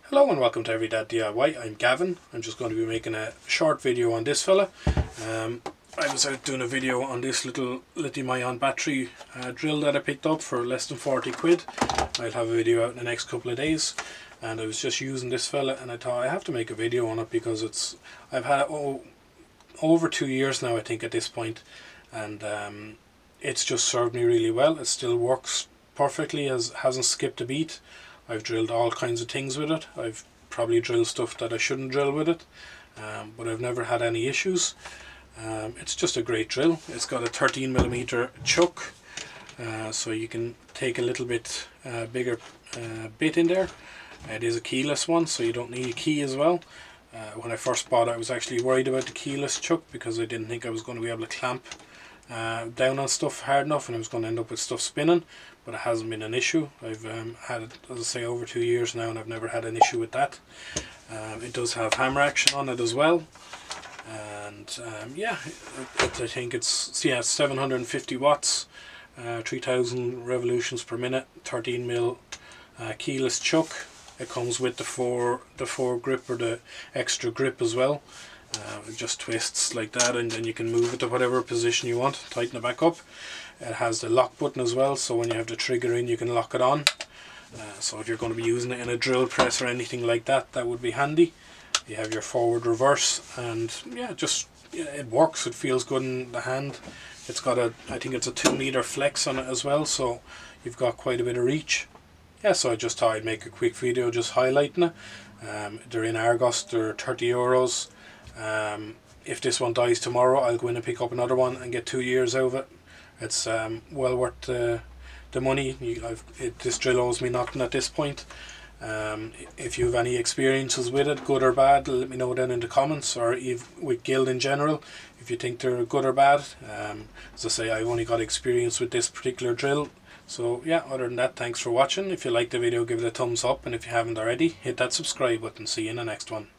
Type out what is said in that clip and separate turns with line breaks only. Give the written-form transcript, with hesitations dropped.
Hello and welcome to EveryDadDIY. I'm Gavin. I'm just going to be making a short video on this fella. I was out doing a video on this little lithium-ion battery drill that I picked up for less than 40 quid. I'll have a video out in the next couple of days, and I was just using this fella and I thought I have to make a video on it because I've had it over 2 years now, I think, at this point, and it's just served me really well. It still works perfectly, hasn't skipped a beat. I've drilled all kinds of things with it. I've probably drilled stuff that I shouldn't drill with it, but I've never had any issues. It's just a great drill. It's got a 13mm chuck, so you can take a little bit bigger bit in there. It is a keyless one, so you don't need a key as well. When I first bought it, I was actually worried about the keyless chuck because I didn't think I was going to be able to clamp down on stuff hard enough and I was going to end up with stuff spinning, but it hasn't been an issue. I've had it, as I say, over 2 years now, and I've never had an issue with that. It does have hammer action on it as well, and yeah, I think it's 750 watts, 3000 revolutions per minute, 13mm keyless chuck. It comes with the four grip, or the extra grip as well. It just twists like that, and then you can move it to whatever position you want, tighten it back up. It has the lock button as well, so when you have the trigger in, you can lock it on. So if you're going to be using it in a drill press or anything like that, that would be handy. You have your forward reverse, and yeah, it works. It feels good in the hand. It's got I think it's a 2-meter flex on it as well, so you've got quite a bit of reach. Yeah, so I just thought I'd make a quick video just highlighting it. They're in Argos, they're €30. If this one dies tomorrow, I'll go in and pick up another one and get 2 years out of it. It's well worth the money. This drill owes me nothing at this point. If you have any experiences with it, good or bad, let me know down in the comments, or with Guild in general, if you think they're good or bad. As I say, I've only got experience with this particular drill. So yeah, other than that, thanks for watching. If you liked the video, give it a thumbs up, and if you haven't already, hit that subscribe button. See you in the next one.